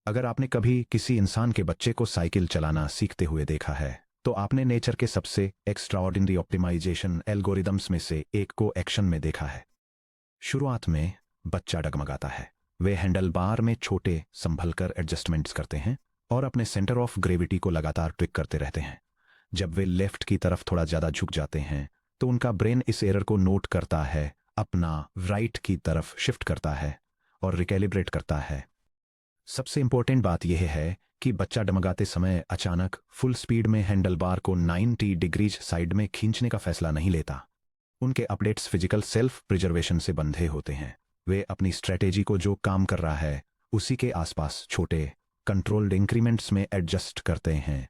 अगर आपने कभी किसी इंसान के बच्चे को साइकिल चलाना सीखते हुए देखा है, तो आपने नेचर के सबसे एक्स्ट्राऑर्डिनरी ऑप्टिमाइजेशन एल्गोरिदम्स में से एक को एक्शन में देखा है। शुरुआत में बच्चा डगमगाता है। वे हैंडल बार में छोटे संभलकर एडजस्टमेंट्स करते हैं और अपने सेंटर ऑफ ग्रेविटी को लगातार ट्विक करते रहते हैं। जब वे लेफ्ट की तरफ थोड़ा ज़्यादा झुक जाते हैं, तो उनका ब्रेन इस एरर को नोट करता है, अपना राइट की तरफ शिफ्ट करता है और रिकैलिब्रेट करता है। सबसे इंपॉर्टेंट बात यह है कि बच्चा डगमगाते समय अचानक फुल स्पीड में हैंडल बार को 90 डिग्रीज साइड में खींचने का फैसला नहीं लेता। उनके अपडेट्स फिजिकल सेल्फ प्रिजर्वेशन से बंधे होते हैं। वे अपनी स्ट्रेटेजी को जो काम कर रहा है उसी के आसपास छोटे कंट्रोल्ड इंक्रीमेंट्स में एडजस्ट करते हैं।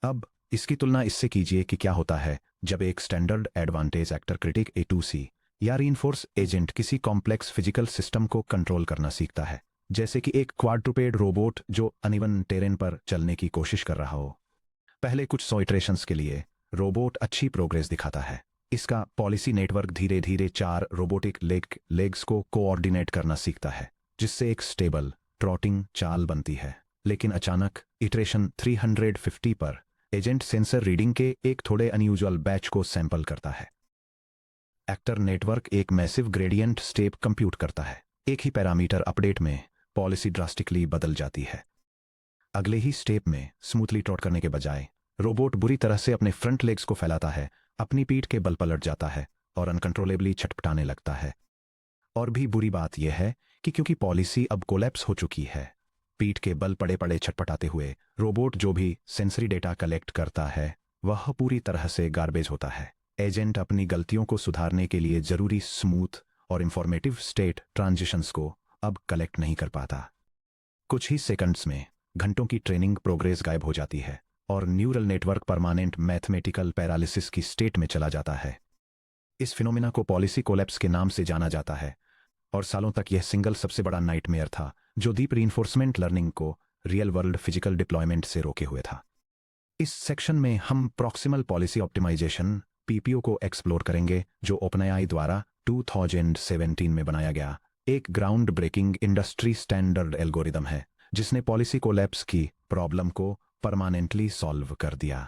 अब इसकी तुलना इससे कीजिए कि क्या होता है जब एक standard advantage actor critic A2C या रीइंफोर्स एजेंट किसी कॉम्प्लेक्स फिजिकल सिस्टम को कंट्रोल करना सीखता है, जैसे कि एक क्वाड्रुपेड रोबोट जो अनइवन टेरेन पर चलने की कोशिश कर रहा हो। पहले कुछ 100 इटरेशंस के लिए रोबोट अच्छी प्रोग्रेस दिखाता है। इसका पॉलिसी नेटवर्क धीरे धीरे 4 रोबोटिक लेग्स को कोऑर्डिनेट करना सीखता है, जिससे एक स्टेबल ट्रॉटिंग चाल बनती है। लेकिन अचानक इटरेशन 350 पर एजेंट सेंसर रीडिंग के एक थोड़े अनयूजुअल बैच को सैंपल करता है। एक्टर नेटवर्क एक मैसिव ग्रेडियंट स्टेप कंप्यूट करता है। एक ही पैरामीटर अपडेट में पॉलिसी ड्रास्टिकली बदल जाती है। अगले ही स्टेप में स्मूथली ट्रॉट करने के बजाय रोबोट बुरी तरह से अपने फ्रंट लेग्स को फैलाता है, अपनी पीठ के बल पलट जाता है और अनकंट्रोलेबली छटपटाने लगता है। और भी बुरी बात यह है कि क्योंकि पॉलिसी अब कोलैप्स हो चुकी है, पीठ के बल पड़े पड़े छटपटाते हुए रोबोट जो भी सेंसरी डेटा कलेक्ट करता है वह पूरी तरह से गार्बेज होता है। एजेंट अपनी गलतियों को सुधारने के लिए जरूरी स्मूथ और इंफॉर्मेटिव स्टेट ट्रांजिशंस को अब कलेक्ट नहीं कर पाता। कुछ ही सेकंड्स में घंटों की ट्रेनिंग प्रोग्रेस गायब हो जाती है और neural network permanent mathematical paralysis की स्टेट में चला जाता है। इस फिनोमिना को पॉलिसी कोलैप्स के नाम से जाना जाता है और सालों तक यह सिंगल सबसे बड़ा नाइटमेयर था जो डीप रीइंफोर्समेंट लर्निंग को रियल वर्ल्ड फिजिकल डिप्लॉयमेंट से रोके हुए था। इस सेक्शन में हम प्रॉक्सिमल पॉलिसी ऑप्टिमाइजेशन PPO को एक्सप्लोर करेंगे, जो ओपनएआई द्वारा 2017 में बनाया गया एक ground breaking industry standard algorithm है, जिसने पॉलिसी कोलैप्स की प्रॉब्लम को परमानेंटली सॉल्व कर दिया।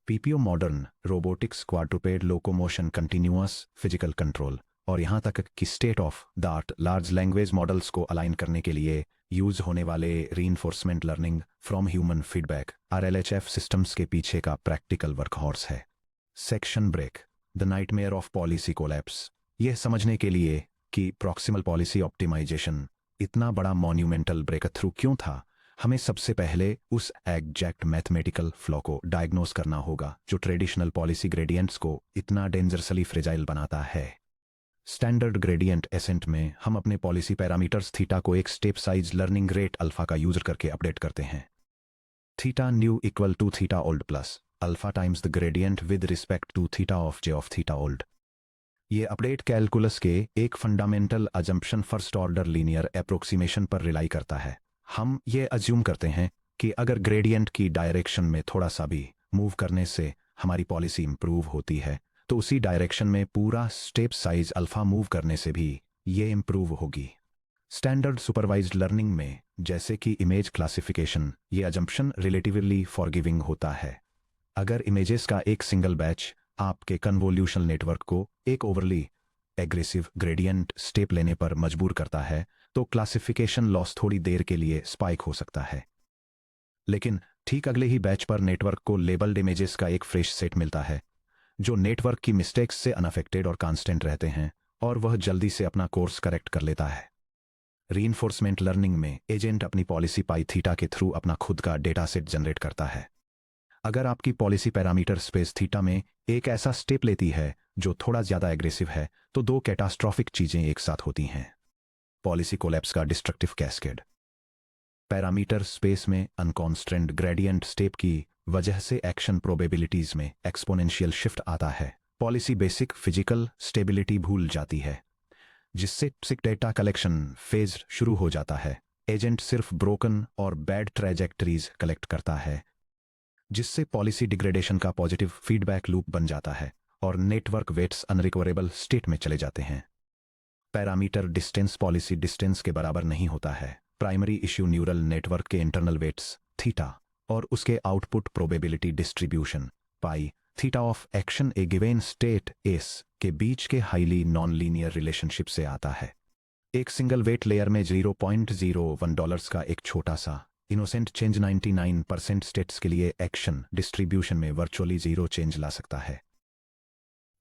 PPO modern robotics, quadruped locomotion, continuous physical control और यहां तक कि state of the art large language models को अलाइन करने के लिए यूज होने वाले reinforcement learning from human feedback RLHF systems के पीछे का प्रैक्टिकल वर्कहॉर्स है। Section break, the nightmare of policy collapse. यह समझने के लिए कि प्रॉक्सिमल पॉलिसी ऑप्टिमाइजेशन इतना बड़ा मॉन्यूमेंटल ब्रेक थ्रू क्यों था, हमें सबसे पहले उस एग्जैक्ट मैथमेटिकल फ्लॉ को डायग्नोस करना होगा जो ट्रेडिशनल पॉलिसी ग्रेडियंट्स को इतना डेंजरसली फ्रेजाइल बनाता है। स्टैंडर्ड ग्रेडियंट एसेंट में हम अपने पॉलिसी पैरामीटर्स थीटा को एक step size learning rate alpha का यूज करके अपडेट करते हैं। Theta new equal to theta old plus alpha times the gradient with respect to theta of J of theta old. ये अपडेट कैलकुलस के एक fundamental assumption first order linear approximation पर rely करता है। हम ये अज्यूम करते हैं कि अगर ग्रेडियंट की डायरेक्शन में थोड़ा सा भी मूव करने से हमारी पॉलिसी इंप्रूव होती है, तो उसी डायरेक्शन में पूरा स्टेप साइज अल्फा मूव करने से भी ये इंप्रूव होगी। स्टैंडर्ड सुपरवाइज्ड लर्निंग में, जैसे कि इमेज क्लासिफिकेशन, ये अजम्पशन रिलेटिवली फॉरगिविंग होता है। अगर इमेजेस का एक सिंगल बैच आपके कन्वोल्यूशनल नेटवर्क को एक ओवरली एग्रेसिव ग्रेडियंट स्टेप लेने पर मजबूर करता है, तो क्लासिफिकेशन लॉस थोड़ी देर के लिए स्पाइक हो सकता है। लेकिन ठीक अगले ही बैच पर नेटवर्क को लेबल्ड इमेजेस का एक फ्रेश सेट मिलता है जो नेटवर्क की मिस्टेक्स से अनअफेक्टेड और कांस्टेंट रहते हैं, और वह जल्दी से अपना कोर्स करेक्ट कर लेता है। रीइंफोर्समेंट लर्निंग में एजेंट अपनी पॉलिसी पाई थीटा के थ्रू अपना खुद का डेटा सेट जनरेट करता है। अगर आपकी पॉलिसी पैरामीटर स्पेस थीटा में एक ऐसा स्टेप लेती है जो थोड़ा ज्यादा एग्रेसिव है, तो दो कैटास्ट्रॉफिक चीजें एक साथ होती हैं। पॉलिसी कोलैप्स का डिस्ट्रक्टिव कैस्केड। पैरामीटर स्पेस में अनकॉन्स्ट्रेंट ग्रेडियंट स्टेप की वजह से एक्शन प्रोबेबिलिटीज में एक्सपोनेंशियल शिफ्ट आता है। पॉलिसी बेसिक फिजिकल स्टेबिलिटी भूल जाती है, जिससे टॉक्सिक डेटा कलेक्शन फेज शुरू हो जाता है। एजेंट सिर्फ ब्रोकन और बैड ट्रैजेक्टरीज कलेक्ट करता है, जिससे पॉलिसी डिग्रेडेशन का पॉजिटिव फीडबैक लूप बन जाता है और नेटवर्क वेट्स अनरिकवरेबल स्टेट में चले जाते हैं। पैरामीटर डिस्टेंस पॉलिसी डिस्टेंस के बराबर नहीं होता है। प्राइमरी इश्यू न्यूरल नेटवर्क के इंटरनल वेट्स थीटा और उसके output probability distribution pi theta of action A given state S के बीच के हाईली नॉन लीनियर रिलेशनशिप से आता है। एक सिंगल वेट लेयर में $0.01 का एक छोटा सा इनोसेंट चेंज 99% स्टेट्स के लिए एक्शन डिस्ट्रीब्यूशन में वर्चुअली जीरो चेंज ला सकता है।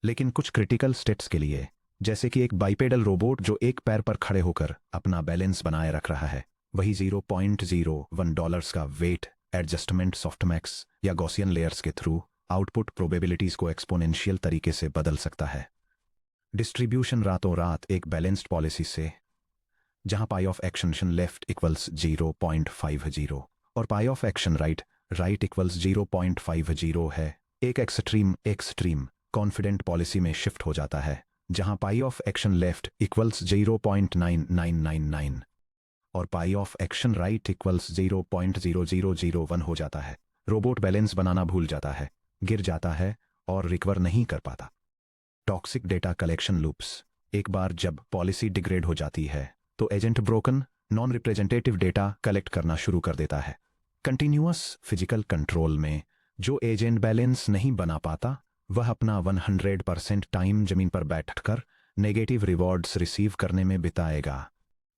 लेकिन कुछ क्रिटिकल स्टेट्स के लिए, जैसे कि एक बाइपेडल रोबोट जो एक पैर पर खड़े होकर अपना बैलेंस बनाए रख रहा है, वही $0.01 का वेट एडजस्टमेंट सॉफ्टमैक्स या गॉसियन लेयर्स के थ्रू आउटपुट प्रोबेबिलिटीज को एक्सपोनेंशियल तरीके से बदल सकता है। डिस्ट्रीब्यूशन रातों रात एक बैलेंस्ड पॉलिसी से, जहां पाई ऑफ एक्शन लेफ्ट इक्वल्स 0.50 और पाई ऑफ एक्शन राइट इक्वल्स 0.50 है, एक एक्सट्रीम कॉन्फिडेंट पॉलिसी में शिफ्ट हो जाता है, जहां पाई ऑफ एक्शन लेफ्ट इक्वल्स 0.9999 और पाई ऑफ एक्शन राइट इक्वल्स 0.0001 हो जाता है। रोबोट बैलेंस बनाना भूल जाता है, गिर जाता है और रिकवर नहीं कर पाता। Toxic data collection loops. एक बार जब पॉलिसी डिग्रेड हो जाती है तो agent broken non representative data collect करना शुरू कर देता है। कंटिन्यूअस फिजिकल कंट्रोल में जो एजेंट बैलेंस नहीं बना पाता, वह अपना 100% टाइम जमीन पर बैठकर नेगेटिव रिवॉर्ड्स रिसीव करने में बिताएगा।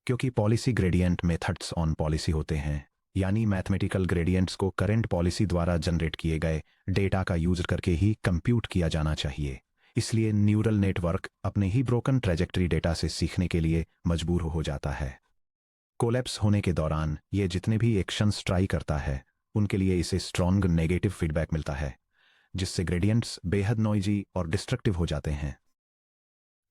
क्योंकि policy gradient methods on policy होते हैं, यानी मैथमेटिकल ग्रेडियंट्स को करंट पॉलिसी द्वारा जनरेट किए गए डेटा का यूज करके ही कंप्यूट किया जाना चाहिए। इसलिए न्यूरल नेटवर्क अपने ही ब्रोकन ट्रेजेक्टरी डेटा से सीखने के लिए मजबूर हो जाता है। कोलैप्स होने के दौरान ये जितने भी एक्शंस ट्राई करता है, उनके लिए इसे स्ट्रॉन्ग नेगेटिव फीडबैक मिलता है, जिससे ग्रेडियंट्स बेहद नॉइजी और डिस्ट्रक्टिव हो जाते हैं।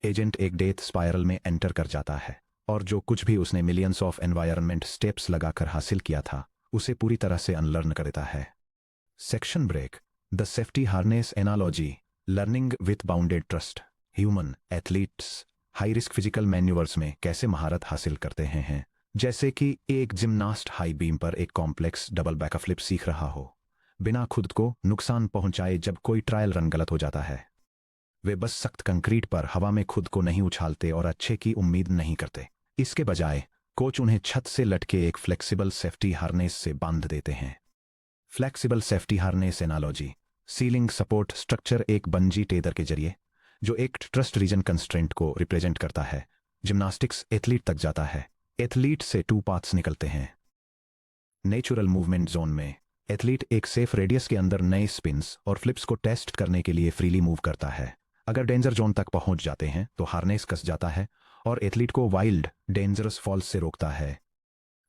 एजेंट एक डेथ स्पाइरल में एंटर कर जाता है और जो कुछ भी उसने मिलियंस ऑफ एनवायरनमेंट स्टेप्स लगाकर हासिल किया था, उसे पूरी तरह से अनलर्न कर देता है। Section break. The safety harness analogy. Learning with bounded trust. Human athletes high risk physical manoeuvres में कैसे महारत हासिल करते हैं, जैसे कि एक जिम्नास्ट हाई बीम पर एक कॉम्प्लेक्स डबल बैकफ्लिप सीख रहा हो, बिना खुद को नुकसान पहुंचाए। जब कोई ट्रायल रन गलत हो जाता है, वे बस सख्त कंक्रीट पर हवा में खुद को नहीं उछालते और अच्छे की उम्मीद नहीं करते। इसके बजाय कोच उन्हें छत से लटके एक फ्लेक्सिबल सेफ्टी हार्नेस से बांध देते हैं। Flexible safety harness analogy. Ceiling support structure एक बंजी टेदर के जरिए, जो एक ट्रस्ट रीजन कंस्ट्रेंट को रिप्रेजेंट करता है, जिम्नास्टिक्स एथलीट तक जाता है। एथलीट से 2 पाथ्स निकलते हैं। नेचुरल मूवमेंट जोन में एथलीट एक सेफ रेडियस के अंदर नए स्पिन्स और फ्लिप्स को टेस्ट करने के लिए फ्रीली मूव करता है। अगर डेंजर जोन तक पहुंच जाते हैं तो हार्नेस कस जाता है और एथलीट को वाइल्ड डेंजरस फॉल्स से रोकता है।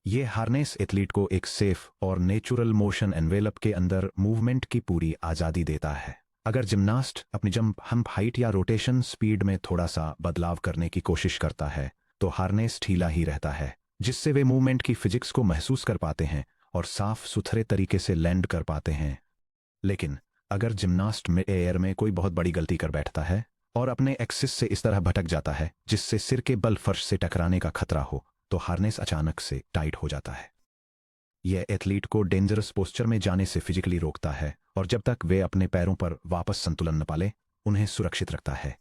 यह हार्नेस एथलीट को एक सेफ और नेचुरल मोशन एनवेलप के अंदर मूवमेंट की पूरी आज़ादी देता है। अगर जिम्नास्ट अपनी जंप हम्प हाइट या रोटेशन स्पीड में थोड़ा सा बदलाव करने की कोशिश करता है, तो हार्नेस ढीला ही रहता है, जिससे वे मूवमेंट की फिजिक्स को महसूस कर पाते हैं और साफ सुथरे तरीके से लैंड कर पाते हैं। लेकिन अगर जिम्नास्ट में एयर में कोई बहुत बड़ी गलती कर बैठता है और अपने एक्सिस से इस तरह भटक जाता है जिससे सिर के बल फर्श से टकराने का खतरा हो, तो हार्नेस अचानक से टाइट हो जाता है। यह एथलीट को डेंजरस पोस्चर में जाने से फिजिकली रोकता है और जब तक वे अपने पैरों पर वापस संतुलन न पाले, उन्हें सुरक्षित रखता है।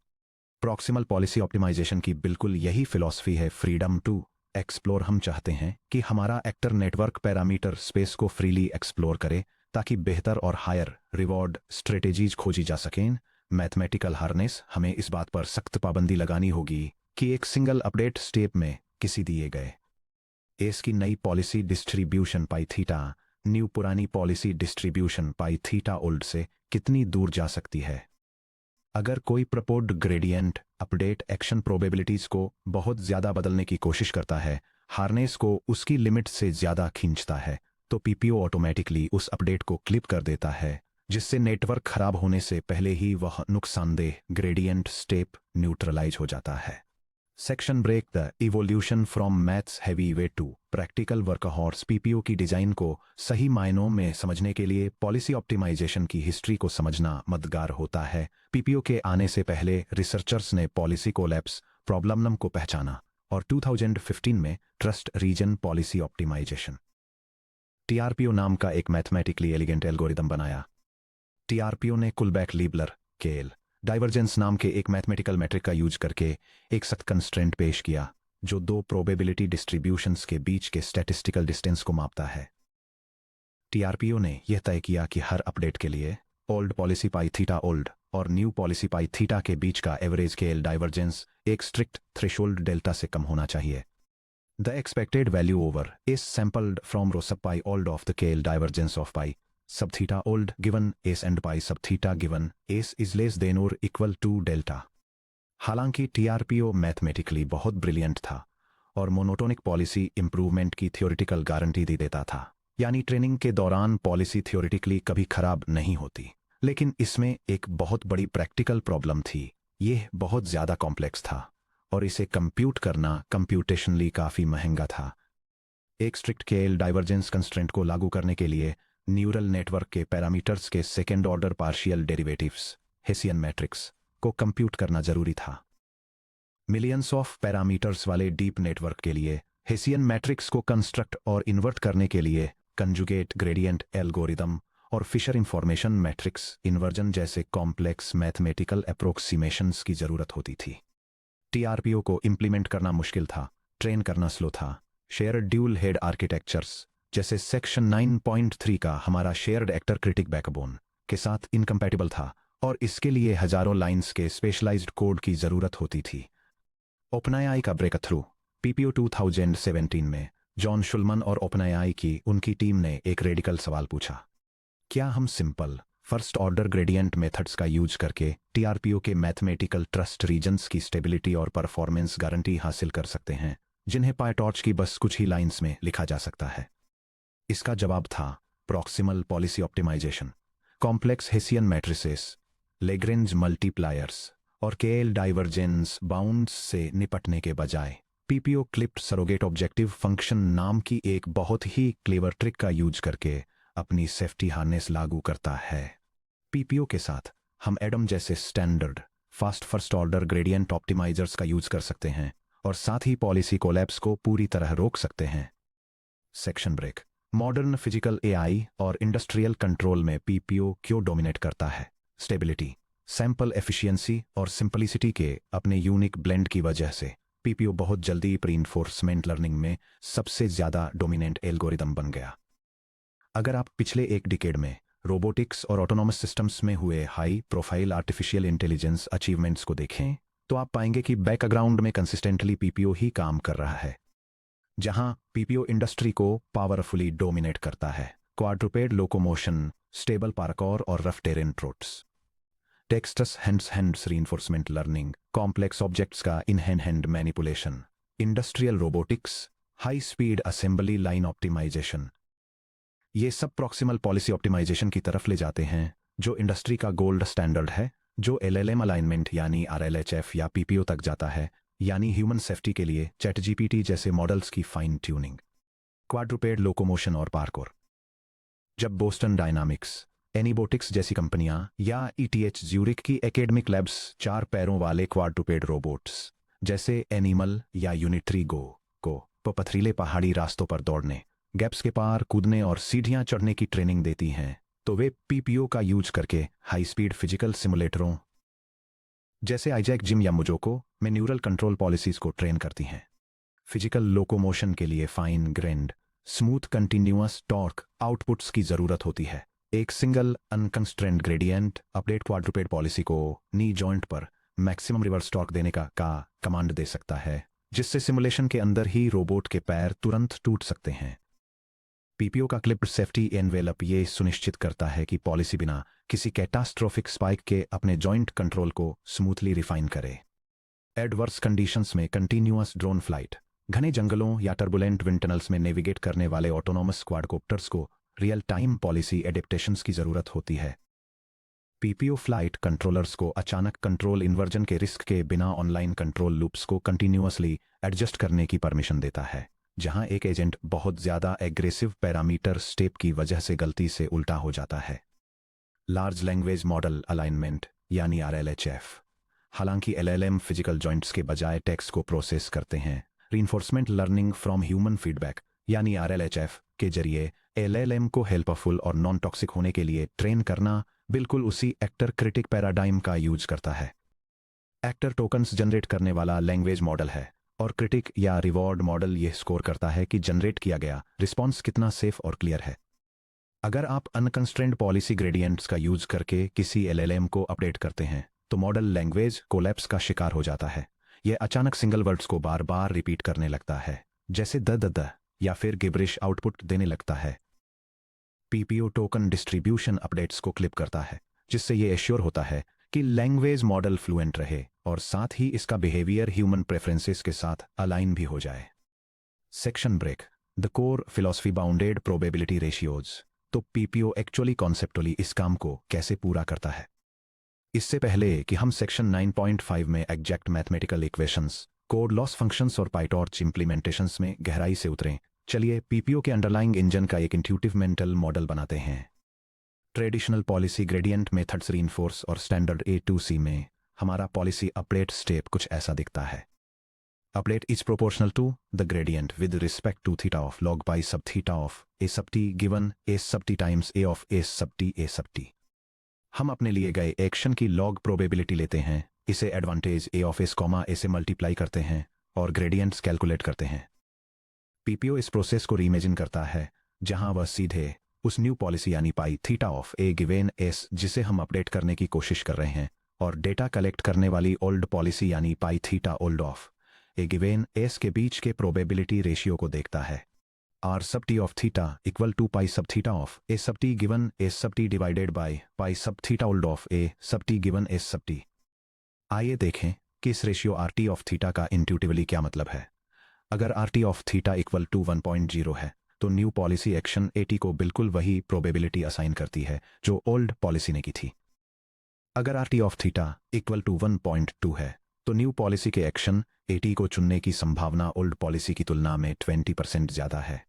प्रॉक्सिमल पॉलिसी ऑप्टिमाइजेशन की बिल्कुल यही फिलॉसफी है, फ्रीडम टू एक्सप्लोर। हम चाहते हैं कि हमारा एक्टर नेटवर्क पैरामीटर स्पेस को फ्रीली एक्सप्लोर करे ताकि बेहतर और हायर रिवॉर्ड स्ट्रेटेजीज खोजी जा सकें। मैथमेटिकल हार्नेस हमें इस बात पर सख्त पाबंदी लगानी होगी कि एक सिंगल अपडेट स्टेप में किसी दिए गए एस की नई पॉलिसी डिस्ट्रीब्यूशन पाई थीटा न्यू पुरानी पॉलिसी डिस्ट्रीब्यूशन पाई थीटा ओल्ड से कितनी दूर जा सकती है। अगर कोई proposed gradient update action probabilities को बहुत ज्यादा बदलने की कोशिश करता है, हार्नेस को उसकी लिमिट से ज्यादा खींचता है, तो पीपीओ ऑटोमेटिकली उस अपडेट को क्लिप कर देता है, जिससे नेटवर्क खराब होने से पहले ही वह नुकसानदेह ग्रेडियंट स्टेप न्यूट्रलाइज हो जाता है। Section break. The evolution from maths heavy way to practical workhorse. PPO की डिजाइन को सही मायनों में समझने के लिए पॉलिसी ऑप्टिमाइजेशन की हिस्ट्री को समझना मददगार होता है। पीपीओ के आने से पहले रिसर्चर्स ने पॉलिसी कोलैप्स प्रॉब्लम को पहचाना और 2015 में ट्रस्ट रीजन पॉलिसी ऑप्टिमाइजेशन टीआरपीओ नाम का एक मैथमेटिकली एलिगेंट एल्गोरिदम बनाया। टीआरपीओ ने कुलबैक लीबलर केल डाइवर्जेंस नाम के एक मैथमेटिकल मैट्रिक का यूज करके एक सख्त कंस्ट्रेंट पेश किया, जो दो प्रोबेबिलिटी डिस्ट्रीब्यूशंस के बीच के स्टैटिस्टिकल डिस्टेंस को मापता है। टीआरपीओ ने यह तय किया कि हर अपडेट के लिए ओल्ड पॉलिसी पाई थीटा ओल्ड और न्यू पॉलिसी पाई थीटा के बीच का एवरेज केएल डाइवर्जेंस एक स्ट्रिक्ट थ्रेशोल्ड डेल्टा से कम होना चाहिए। The expected value over is sampled from rho sub pi old of the KL divergence of pi sub theta old given S and pi sub theta given S is less than or equal to delta। हालांकि टीआरपीओ mathematically बहुत brilliant था और monotonic policy improvement की theoretical guarantee दे देता था, यानी training के दौरान पॉलिसी थ्योरेटिकली कभी खराब नहीं होती। लेकिन इसमें एक बहुत बड़ी प्रैक्टिकल प्रॉब्लम थी। यह बहुत ज़्यादा कॉम्प्लेक्स था और इसे कंप्यूट करना कंप्यूटेशनली काफ़ी महंगा था। एक स्ट्रिक्ट केएल डाइवर्जेंस कंस्ट्रेंट को लागू करने के लिए न्यूरल नेटवर्क के पैरामीटर्स के second order partial derivatives hessian matrix को कंप्यूट करना जरूरी था। मिलियंस ऑफ पैरामीटर्स वाले डीप नेटवर्क के लिए हेसियन मैट्रिक्स को कंस्ट्रक्ट और इन्वर्ट करने के लिए कंजुगेट ग्रेडियंट एल्गोरिदम और फिशर इंफॉर्मेशन मैट्रिक्स इन्वर्जन जैसे कॉम्प्लेक्स मैथमेटिकल अप्रोक्सीमेशंस की जरूरत होती थी। टीआरपीओ को इंप्लीमेंट करना मुश्किल था, ट्रेन करना स्लो था। शेयर्ड ड्यूल हेड आर्किटेक्चर्स जैसे सेक्शन 9.3 का हमारा शेयर्ड एक्टर क्रिटिक बैकबोन के साथ इनकम्पैटिबल था और इसके लिए हजारों लाइंस के स्पेशलाइज्ड कोड की जरूरत होती थी। ओपनएआई का ब्रेक थ्रू पीपीओ 2017 में जॉन शुल्मन और ओपनएआई की उनकी टीम ने एक रेडिकल सवाल पूछा, क्या हम simple first order gradient methods का यूज करके टीआरपीओ के मैथमेटिकल ट्रस्ट रीजन्स की स्टेबिलिटी और परफॉर्मेंस गारंटी हासिल कर सकते हैं, जिन्हें पायटॉर्च की बस कुछ ही लाइंस में लिखा जा सकता है? इसका जवाब था proximal policy optimization, complex Hessian matrices, Lagrange multipliers और केएल डाइवर्जेंस बाउंड्स से निपटने के बजाय PPO clipped surrogate objective function नाम की एक बहुत ही क्लेवर ट्रिक का यूज करके अपनी सेफ्टी हार्नेस लागू करता है। पीपीओ के साथ हम एडम जैसे standard fast first order gradient optimisers का यूज कर सकते हैं और साथ ही पॉलिसी कोलैप्स को पूरी तरह रोक सकते हैं। Section break. Modern physical AI और इंडस्ट्रियल कंट्रोल में पीपीओ क्यों डोमिनेट करता है? स्टेबिलिटी, सैंपल एफिशिएंसी और सिंपलिसिटी के अपने यूनिक ब्लेंड की वजह से पीपीओ बहुत जल्दी रीइंफोर्समेंट लर्निंग में सबसे ज्यादा डोमिनेंट एल्गोरिदम बन गया। अगर आप पिछले एक डिकेड में रोबोटिक्स और ऑटोनॉमस सिस्टम्स में हुए high profile artificial intelligence achievements को देखें तो आप पाएंगे कि बैकग्राउंड में कंसिस्टेंटली पीपीओ ही काम कर रहा है। जहां पीपीओ इंडस्ट्री को पावरफुली डोमिनेट करता है, क्वाड्रुपेड लोकोमोशन, स्टेबल पार्कौर और rough terrain trots, dexterous hands reinforcement learning, complex objects का in hand manipulation, industrial robotics, high speed assembly line optimization, ये सब प्रॉक्सिमल पॉलिसी ऑप्टिमाइजेशन की तरफ ले जाते हैं, जो इंडस्ट्री का गोल्ड स्टैंडर्ड है, जो एलएलएम अलाइनमेंट यानी आरएलएचएफ या पीपीओ तक जाता है, यानी ह्यूमन सेफ्टी के लिए चैटजीपीटी जैसे मॉडल्स की फाइन ट्यूनिंग, क्वाड्रुपेड लोकोमोशन और पार्कोर। जब बोस्टन डायनामिक्स, एनीबोटिक्स जैसी कंपनियां या ईटीएच ज्यूरिक की एकेडमिक लैब्स 4 पैरों वाले क्वाड्रुपेड रोबोट्स जैसे एनिमल या यूनिट्री गो को पथरीले पहाड़ी रास्तों पर दौड़ने, गैप्स के पार कूदने और सीढ़ियां चढ़ने की ट्रेनिंग देती हैं, तो वे पीपीओ का यूज करके हाई स्पीड फिजिकल सिमुलेटरों जैसे आईजैक जिम या मुजोको में न्यूरल कंट्रोल पॉलिसीज को ट्रेन करती हैं। फिजिकल लोकोमोशन के लिए fine grained smooth continuous torque outputs की जरूरत होती है। एक single unconstrained gradient update quadruped policy को नी जॉइंट पर मैक्सिमम रिवर्स टॉर्क देने का कमांड दे सकता है, जिससे सिमुलेशन के अंदर ही रोबोट के पैर तुरंत टूट सकते हैं। पीपीओ का क्लिप्ड सेफ्टी एनवेलप ये सुनिश्चित करता है कि पॉलिसी बिना किसी कैटास्ट्रोफिक स्पाइक के अपने जॉइंट कंट्रोल को स्मूथली रिफाइन करे। एडवर्स कंडीशंस में कंटिन्यूअस ड्रोन फ्लाइट, घने जंगलों या टर्बुलेंट विंड टनल्स में नेविगेट करने वाले ऑटोनॉमस क्वाडकोप्टर्स को रियल टाइम पॉलिसी एडेप्टेशंस की जरूरत होती है। पीपीओ फ्लाइट कंट्रोलर्स को अचानक कंट्रोल इन्वर्जन के रिस्क के बिना ऑनलाइन कंट्रोल लूप्स को कंटिन्यूअसली एडजस्ट करने की परमिशन देता है, जहां एक एजेंट बहुत ज्यादा एग्रेसिव पैरामीटर स्टेप की वजह से गलती से उल्टा हो जाता है। लार्ज लैंग्वेज मॉडल अलाइनमेंट यानी आरएलएचएफ। हालांकि एलएलएम फिजिकल जॉइंट्स के बजाय टेक्स्ट को प्रोसेस करते हैं, reinforcement learning from human feedback यानी आरएलएचएफ के जरिए एलएलएम को हेल्पफुल और नॉन टॉक्सिक होने के लिए ट्रेन करना बिल्कुल उसी एक्टर क्रिटिक पैराडाइम का यूज करता है। एक्टर टोकन्स जनरेट करने वाला लैंग्वेज मॉडल है और क्रिटिक या रिवॉर्ड मॉडल यह स्कोर करता है कि जनरेट किया गया रिस्पॉन्स कितना सेफ और क्लियर है। अगर आप अनकंस्ट्रेंड पॉलिसी ग्रेडियंट्स का यूज करके किसी एलएलएम को अपडेट करते हैं तो मॉडल लैंग्वेज कोलैप्स का शिकार हो जाता है। यह अचानक सिंगल वर्ड्स को बार बार रिपीट करने लगता है, जैसे द या फिर गिब्रिश आउटपुट देने लगता है। पीपीओ टोकन डिस्ट्रीब्यूशन अपडेट्स को क्लिप करता है, जिससे यह एश्योर होता है कि लैंग्वेज मॉडल फ्लुएंट रहे और साथ ही इसका बिहेवियर ह्यूमन प्रेफरेंसेस के साथ अलाइन भी हो जाए। Section break. The core philosophy bounded probability ratios. तो पीपीओ एक्चुअली कॉन्सेप्टुअली इस काम को कैसे पूरा करता है? इससे पहले कि हम सेक्शन 9.5 में exact mathematical equations, code loss functions और पाइटॉर्च इंप्लीमेंटेशंस में गहराई से उतरें, चलिए पीपीओ के अंडरलाइंग इंजन का एक इंट्यूटिव मेंटल मॉडल बनाते हैं। Traditional policy gradient methods reinforce और स्टैंडर्ड A2C में हमारा पॉलिसी अपडेट स्टेप कुछ ऐसा दिखता है। Update is proportional to the gradient with respect to theta of log pi sub theta of A sub T given A sub T times A of A sub T A sub T. हम अपने लिए गए action की log probability लेते हैं, इसे advantage A of S comma A से multiply करते हैं और ग्रेडियंट्स कैलकुलेट करते हैं। पीपीओ इस प्रोसेस को रीइमेजिन करता है जहां वह सीधे उस न्यू पॉलिसी यानी pi theta of A given S जिसे हम अपडेट करने की कोशिश कर रहे हैं और डेटा कलेक्ट करने वाली ओल्ड पॉलिसी यानी pi theta old of A given S के बीच के प्रोबेबिलिटी रेशियो को देखता है। R sub T of theta equal to pi sub theta of A sub T given S sub T divided by pi sub theta old of A sub T given S sub T. आइए देखें कि इस ratio R T of theta का intuitively क्या मतलब है। अगर R T of theta equal to 1.0 है तो न्यू पॉलिसी एक्शन एटी को बिल्कुल वही प्रोबेबिलिटी असाइन करती है जो ओल्ड पॉलिसी ने की थी। अगर R T of theta equal to 1.2 है तो न्यू पॉलिसी के एक्शन एटी को चुनने की संभावना ओल्ड पॉलिसी की तुलना में 20% ज्यादा है।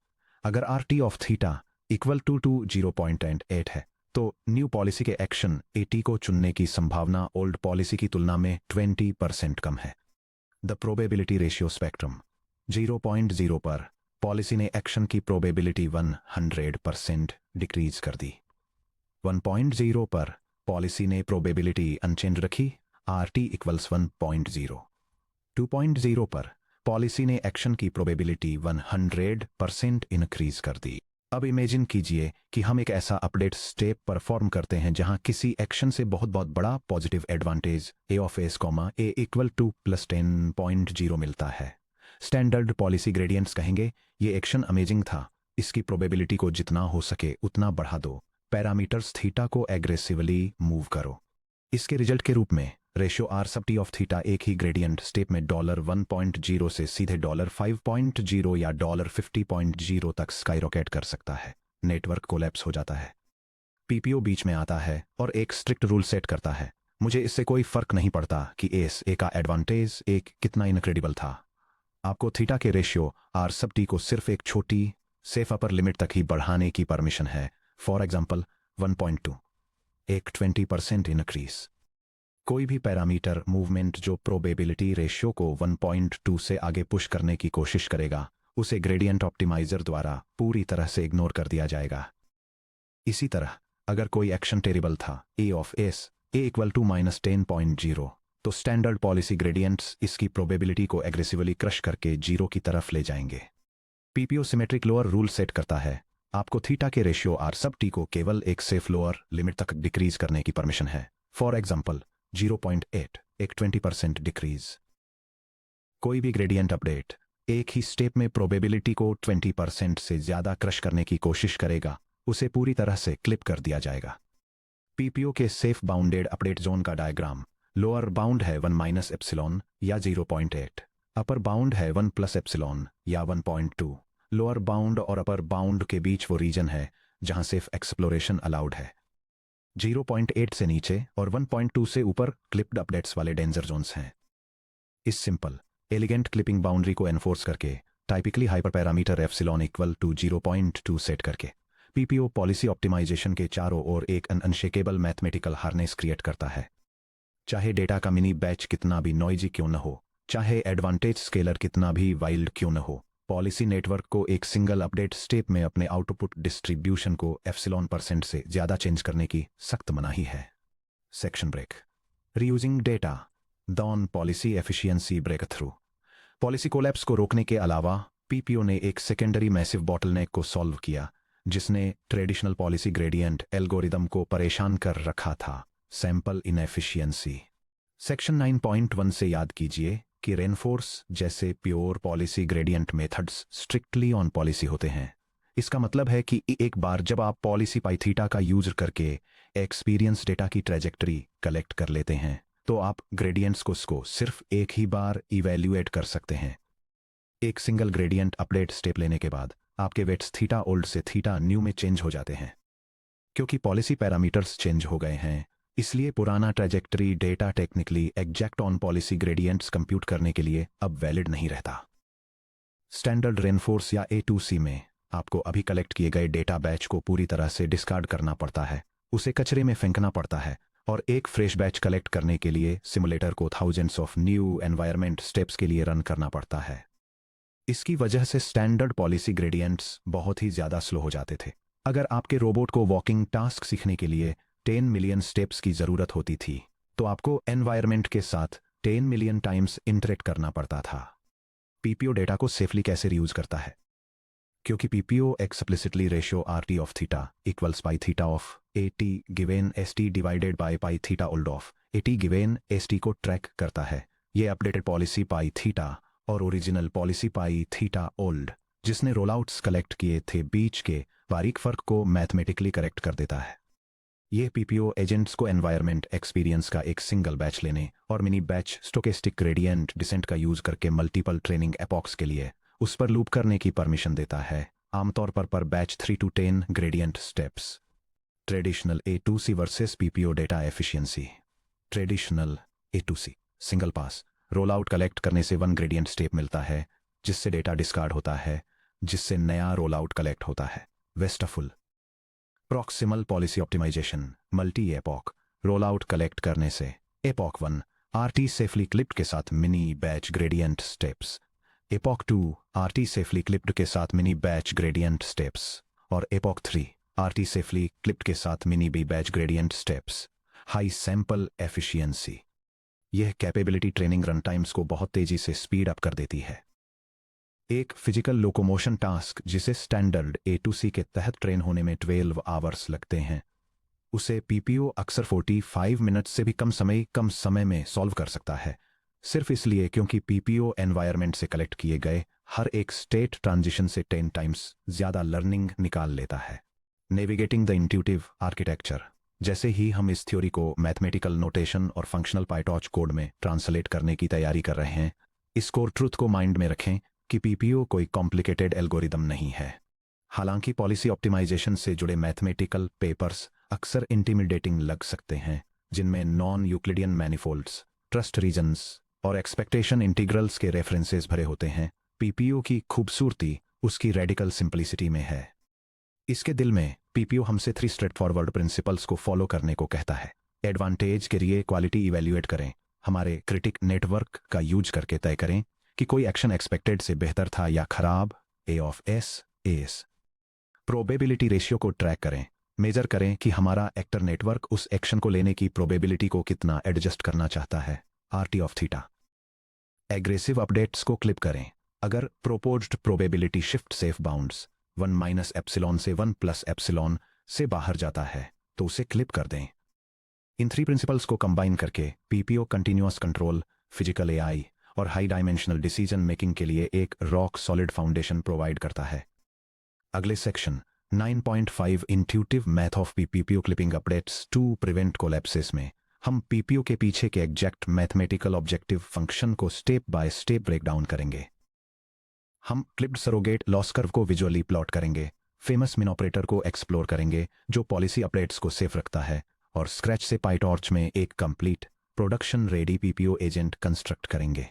अगर R T of theta equal to 0.8 है तो न्यू पॉलिसी के एक्शन एटी को चुनने की संभावना ओल्ड पॉलिसी की तुलना में 20% कम है। द प्रोबेबिलिटी रेशियो स्पेक्ट्रम 0.0 पर पॉलिसी ने एक्शन की प्रोबेबिलिटी 100% डिक्रीज कर दी। 1.0 पर पॉलिसी ने प्रोबेबिलिटी अनचेंज रखी, आर टी इक्वल्स 1.0। 2.0 पर पॉलिसी ने एक्शन की प्रोबेबिलिटी 100% इंक्रीज कर दी। अब इमेजिन कीजिए कि हम एक ऐसा अपडेट स्टेप परफॉर्म करते हैं जहां किसी एक्शन से बहुत बड़ा positive advantage A of S comma A equal two plus 10.0 मिलता है। स्टैंडर्ड पॉलिसी ग्रेडियंट्स कहेंगे ये एक्शन अमेजिंग था, इसकी प्रोबेबिलिटी को जितना हो सके उतना बढ़ा दो, पैरामीटर्स थीटा को एग्रेसिवली मूव करो। इसके रिजल्ट के रूप में ratio are sub T of theta एक ही ग्रेडियंट स्टेप में $1.0 से सीधे $5.0 या $50.0 तक स्काईरॉकेट कर सकता है। नेटवर्क कोलैप्स हो जाता है। पीपीओ बीच में आता है और एक स्ट्रिक्ट रूल सेट करता है, मुझे इससे कोई फर्क नहीं पड़ता कि एस ए का एडवांटेज एक कितना इनक्रेडिबल था। आपको थीटा के रेशियो आर सब टी को सिर्फ एक छोटी सेफ अपर लिमिट तक ही बढ़ाने की परमिशन है। फॉर एग्जाम्पल 1.2, एक 20% इंक्रीज। कोई भी पैरामीटर मूवमेंट जो प्रोबेबिलिटी रेशियो को 1.2 से आगे पुश करने की कोशिश करेगा उसे ग्रेडियंट ऑप्टिमाइजर द्वारा पूरी तरह से इग्नोर कर दिया जाएगा। इसी तरह अगर कोई एक्शन टेरिबल था A of S A equal to -10.0 तो स्टैंडर्ड पॉलिसी ग्रेडियंट्स इसकी प्रोबेबिलिटी को एग्रेसिवली क्रश करके 0 की तरफ ले जाएंगे। PPO symmetric lower rule set करता है, आपको थीटा के रेशियो आर सब टी को केवल एक सेफ लोअर लिमिट तक डिक्रीज करने की परमिशन है। फॉर एग्जाम्पल 0.8, एक 20% डिक्रीज। कोई भी ग्रेडियंट अपडेट एक ही स्टेप में प्रोबेबिलिटी को 20% से ज्यादा क्रश करने की कोशिश करेगा, उसे पूरी तरह से क्लिप कर दिया जाएगा। पीपीओ के सेफ बाउंडेड अपडेट जोन का डायग्राम, लोअर बाउंड है 1 - एप्सिलॉन या 0.8, अपर बाउंड है 1 + एप्सिलॉन या 1.2। लोअर बाउंड और अपर बाउंड के बीच वो रीजन है जहां सेफ एक्सप्लोरेशन अलाउड है। 0.8 से नीचे और 1.2 से ऊपर क्लिप्ड अपडेट्स वाले डेंजर जोन्स हैं। इस सिंपल एलिगेंट क्लिपिंग बाउंड्री को एनफोर्स करके typically hyper parameter epsilon equal to 0.2 set करके पीपीओ पॉलिसी ऑप्टिमाइजेशन के चारों ओर एक अनशेकेबल मैथमेटिकल हार्नेस क्रिएट करता है। चाहे डेटा का मिनी बैच कितना भी नॉइजी क्यों न हो, चाहे एडवांटेज स्केलर कितना भी वाइल्ड क्यों न हो, पॉलिसी नेटवर्क को एक सिंगल अपडेट स्टेप में अपने आउटपुट डिस्ट्रीब्यूशन को एप्सिलॉन% से ज्यादा चेंज करने की सख्त मनाही है। सेक्शन ब्रेक। Reusing data, dawn policy efficiency breakthrough. Policy collapse को रोकने के अलावा पीपीओ ने एक सेकेंडरी मैसिव बॉटलनेक को सॉल्व किया, जिसने ट्रेडिशनल पॉलिसी ग्रेडियंट एल्गोरिदम को परेशान कर रखा था, सैंपल इनएफिशिएंसी। सेक्शन 9.1 से याद कीजिए कि रेनफोर्स जैसे pure policy gradient methods strictly on policy होते हैं। इसका मतलब है कि एक बार जब आप पॉलिसी पाई थीटा का यूज करके एक्सपीरियंस डेटा की ट्रेजेक्टरी कलेक्ट कर लेते हैं, तो आप ग्रेडियंट्स को सिर्फ एक ही बार इवैल्यूएट कर सकते हैं। एक सिंगल ग्रेडियंट अपडेट स्टेप लेने के बाद आपके वेट्स थीटा ओल्ड से थीटा न्यू में चेंज हो जाते हैं। क्योंकि पॉलिसी पैरामीटर्स चेंज हो गए हैं, इसलिए पुराना trajectory data technically exact on policy gradients compute करने के लिए अब वैलिड नहीं रहता। स्टैंडर्ड रेनफोर्स या A2C में आपको अभी कलेक्ट किए गए डेटा बैच को पूरी तरह से डिस्कार्ड करना पड़ता है, उसे कचरे में फेंकना पड़ता है और एक फ्रेश बैच कलेक्ट करने के लिए सिमुलेटर को thousands of new environment steps के लिए रन करना पड़ता है। इसकी वजह से स्टैंडर्ड पॉलिसी ग्रेडियंट्स बहुत ही ज्यादा स्लो हो जाते थे। अगर आपके रोबोट को वॉकिंग टास्क सीखने के लिए 10 मिलियन स्टेप्स की जरूरत होती थी, तो आपको एनवायरनमेंट के साथ 10 मिलियन टाइम्स इंटरेक्ट करना पड़ता था। पीपीओ डेटा को सेफली कैसे रीयूज करता है? क्योंकि PPO explicitly ratio RT of theta equals pi theta of AT given ST divided by pi theta old of AT given ST को ट्रैक करता है। ये अपडेटेड पॉलिसी पाई थीटा और ओरिजिनल पॉलिसी पाई थीटा ओल्ड, जिसने रोलआउट्स collect किए थे, बीच के बारीक फर्क को मैथमेटिकली करेक्ट कर देता है। ये पीपीओ एजेंट्स को एनवायरनमेंट एक्सपीरियंस का एक सिंगल बैच लेने और mini batch stochastic gradient descent का यूज करके मल्टीपल ट्रेनिंग एपॉक्स के लिए उस पर लूप करने की परमिशन देता है, आमतौर पर batch 3 to 10 gradient steps. Traditional A2C versus PPO data efficiency. Traditional A2C single pass roll out collect करने से 1 ग्रेडियंट स्टेप मिलता है, जिससे डेटा डिस्कार्ड होता है, जिससे नया रोल आउट कलेक्ट होता है। Wasteful proximal policy optimisation multi epoch rollout collect करने से एपॉक 1 RT सेफली क्लिप्ड के साथ mini batch gradient steps, epoch 2 RT safely clipped के साथ मिनी बैच ग्रेडियंट स्टेप्स और एपॉक 3 RT सेफली क्लिप्ड के साथ mini B batch gradient steps. High sample efficiency. यह कैपेबिलिटी ट्रेनिंग रन टाइम्स को बहुत तेजी से स्पीड अप कर देती है। एक फिजिकल लोकोमोशन टास्क जिसे स्टैंडर्ड A2C के तहत ट्रेन होने में 12 आवर्स लगते हैं, उसे पीपीओ अक्सर 45 मिनट से भी कम समय में सॉल्व कर सकता है, सिर्फ इसलिए क्योंकि पीपीओ एनवायरनमेंट से कलेक्ट किए गए हर एक स्टेट ट्रांजिशन से 10 टाइम्स ज्यादा लर्निंग निकाल लेता है। Navigating the intuitive architecture. जैसे ही हम इस थ्योरी को मैथमेटिकल नोटेशन और फंक्शनल पाइटॉर्च कोड में ट्रांसलेट करने की तैयारी कर रहे हैं, इस कोर ट्रुथ को माइंड में रखें कि पीपीओ कोई कॉम्प्लिकेटेड एल्गोरिदम नहीं है। हालांकि पॉलिसी ऑप्टिमाइजेशन से जुड़े मैथमेटिकल पेपर्स अक्सर इंटिमिडेटिंग लग सकते हैं, जिनमें non Euclidean manifolds, trust regions और एक्सपेक्टेशन इंटीग्रल्स के रेफरेंसेस भरे होते हैं। पीपीओ की खूबसूरती उसकी रेडिकल सिंप्लिसिटी में है। इसके दिल में पीपीओ हमसे 3 स्ट्रेट फॉरवर्ड प्रिंसिपल्स को फॉलो करने को कहता है। एडवांटेज के लिए क्वालिटी इवैल्यूएट करें, हमारे क्रिटिक नेटवर्क का यूज करके तय करें कि कोई एक्शन एक्सपेक्टेड से बेहतर था या खराब। A of S। Probability ratio को ट्रैक करें, मेजर करें कि हमारा एक्टर नेटवर्क उस एक्शन को लेने की प्रोबेबिलिटी को कितना एडजस्ट करना चाहता है। RT of theta. Aggressive updates को क्लिप करें। अगर proposed probability shift safe bounds 1 - epsilon से 1 + एप्सिलॉन से बाहर जाता है, तो उसे क्लिप कर दें। इन 3 प्रिंसिपल्स को कंबाइन करके PPO continuous control, physical AI और हाई डायमेंशनल डिसीजन मेकिंग के लिए एक रॉक सॉलिड फाउंडेशन प्रोवाइड करता है। अगले section 9.5 intuitive math of PPO clipping updates to prevent collapses में हम पीपीओ के पीछे के एग्जैक्ट मैथमेटिकल ऑब्जेक्टिव फंक्शन को step by step break down करेंगे। हम क्लिप्ड सरोगेट लॉस कर्व को विजुअली प्लॉट करेंगे, फेमस मिन ऑपरेटर को एक्सप्लोर करेंगे जो पॉलिसी अपडेट्स को सेफ रखता है, और स्क्रैच से पाइटॉर्च में एक complete production ready PPO agent construct करेंगे।